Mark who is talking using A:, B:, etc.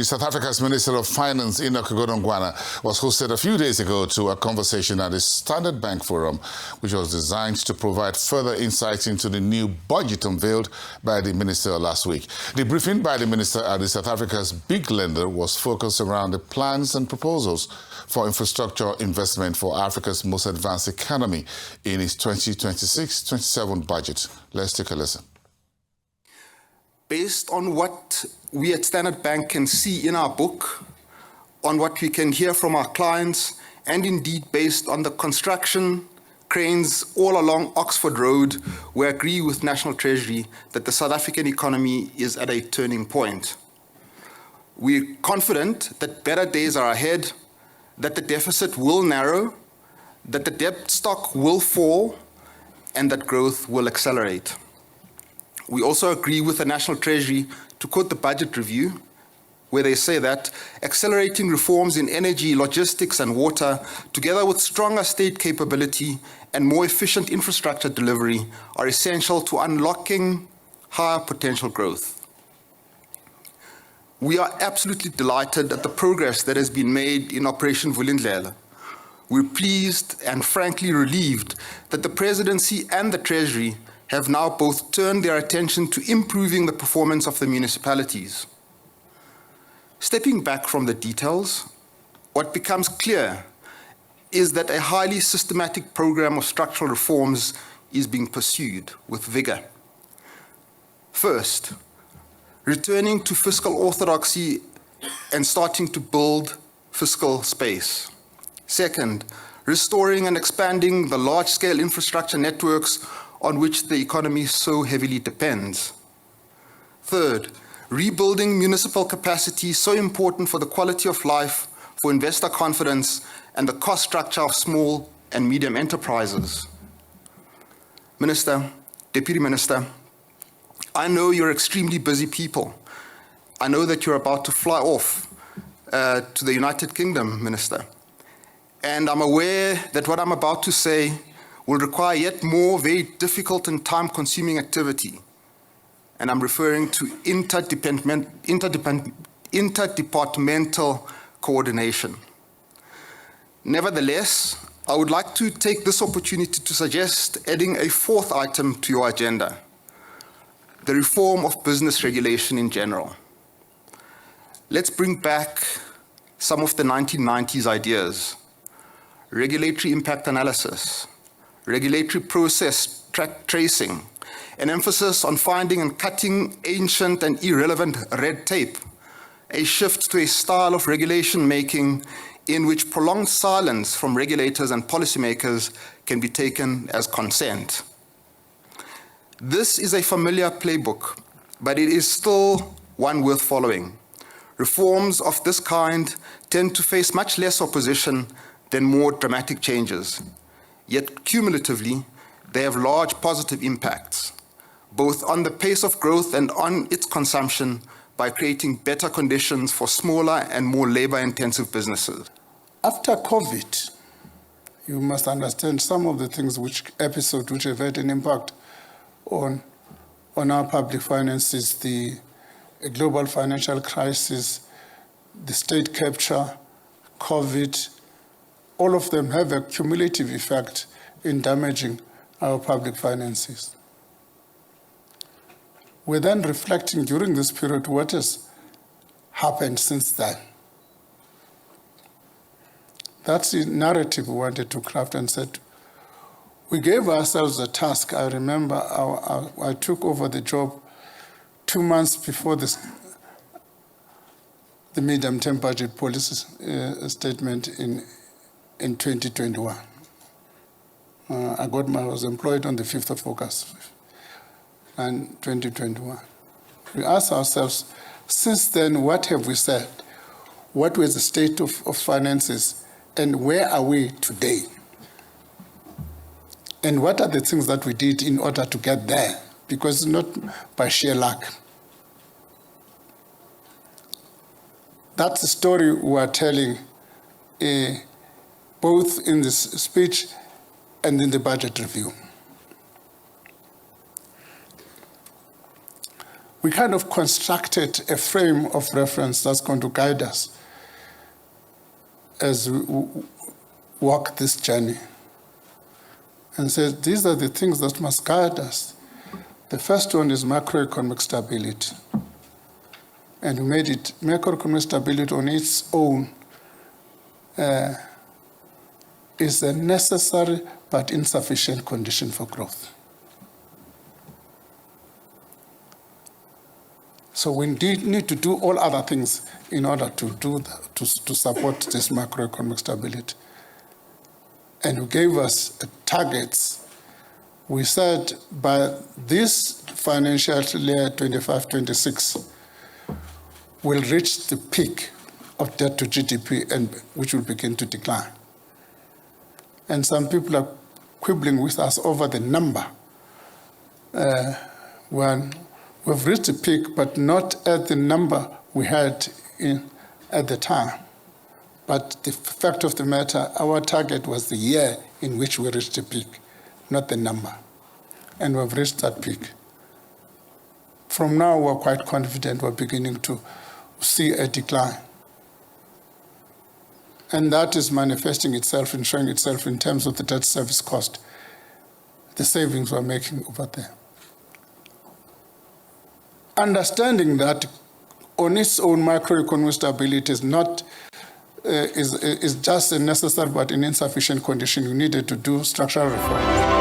A: South Africa's Minister of Finance, Enoch Godongwana, was hosted a few days ago to a conversation at the Standard Bank Forum, which was designed to provide further insights into the new budget unveiled by the minister last week. The briefing by the minister at the South Africa's big lender was focused around the plans and proposals for infrastructure investment for Africa's most advanced economy in its 2026-27 budget. Let's take a listen.
B: Based on what we at Standard Bank can see in our book, on what we can hear from our clients, and indeed based on the construction cranes all along Oxford Road, we agree with National Treasury that the South African economy is at a turning point. We're confident that better days are ahead, that the deficit will narrow, that the debt stock will fall, and that growth will accelerate. We also agree with the National Treasury to quote the budget review, where they say that accelerating reforms in energy, logistics, and water, together with stronger state capability and more efficient infrastructure delivery, are essential to unlocking higher potential growth. We are absolutely delighted at the progress that has been made in Operation Vulindlela. We're pleased and frankly relieved that the Presidency and the Treasury have now both turned their attention to improving the performance of the municipalities. Stepping back from the details, what becomes clear is that a highly systematic program of structural reforms is being pursued with vigor. First, returning to fiscal orthodoxy and starting to build fiscal space. Second, restoring and expanding the large-scale infrastructure networks on which the economy so heavily depends. Third, rebuilding municipal capacity so important for the quality of life, for investor confidence, and the cost structure of small and medium enterprises. Minister, Deputy Minister, I know you're extremely busy people. I know that you're about to fly off to the United Kingdom, Minister. And I'm aware that what I'm about to say will require yet more very difficult and time-consuming activity. And I'm referring to interdepartmental coordination. Nevertheless, I would like to take this opportunity to suggest adding a fourth item to your agenda: the reform of business regulation in general. Let's bring back some of the 1990s ideas: regulatory impact analysis, regulatory process tracing, an emphasis on finding and cutting ancient and irrelevant red tape, a shift to a style of regulation making in which prolonged silence from regulators and policymakers can be taken as consent. This is a familiar playbook, but it is still one worth following. Reforms of this kind tend to face much less opposition than more dramatic changes. Yet cumulatively, they have large positive impacts, both on the pace of growth and on its consumption, by creating better conditions for smaller and more labor-intensive businesses.
C: After COVID, you must understand some of the things which have had an impact on our public finances: the global financial crisis, the state capture, COVID. All of them have a cumulative effect in damaging our public finances. We're then reflecting during this period what has happened since then. That's the narrative we wanted to craft and said, we gave ourselves a task. I remember I took over the job 2 months before the medium-term budget policy statement in 2021. I was employed on the 5th of August, and 2021. We asked ourselves, since then, what have we said? What was the state of finances, and where are we today? And what are the things that we did in order to get there? Because it's not by sheer luck. That's the story we are telling, both in this speech and in the budget review. we kind of constructed a frame of reference that's going to guide us as we walk this journey. And said, these are the things that must guide us. The first one is macroeconomic stability. And we made it macroeconomic stability on its own is a necessary but insufficient condition for growth. So we need to do all other things in order to do that, to support this macroeconomic stability. And who gave us targets. We said by this financial year 25-26, we'll reach the peak of debt to GDP, and which will begin to decline. And some people are quibbling with us over the number. When we've reached the peak, but not at the number we had at the time. But the fact of the matter, our target was the year in which we reached the peak, not the number. And we've reached that peak. From now, we're quite confident we're beginning to see a decline. And that is manifesting itself and showing itself in terms of the debt service cost, the savings we're making over there. Understanding that on its own macroeconomic stability is not is just a necessary but an insufficient condition. You needed to do structural reform.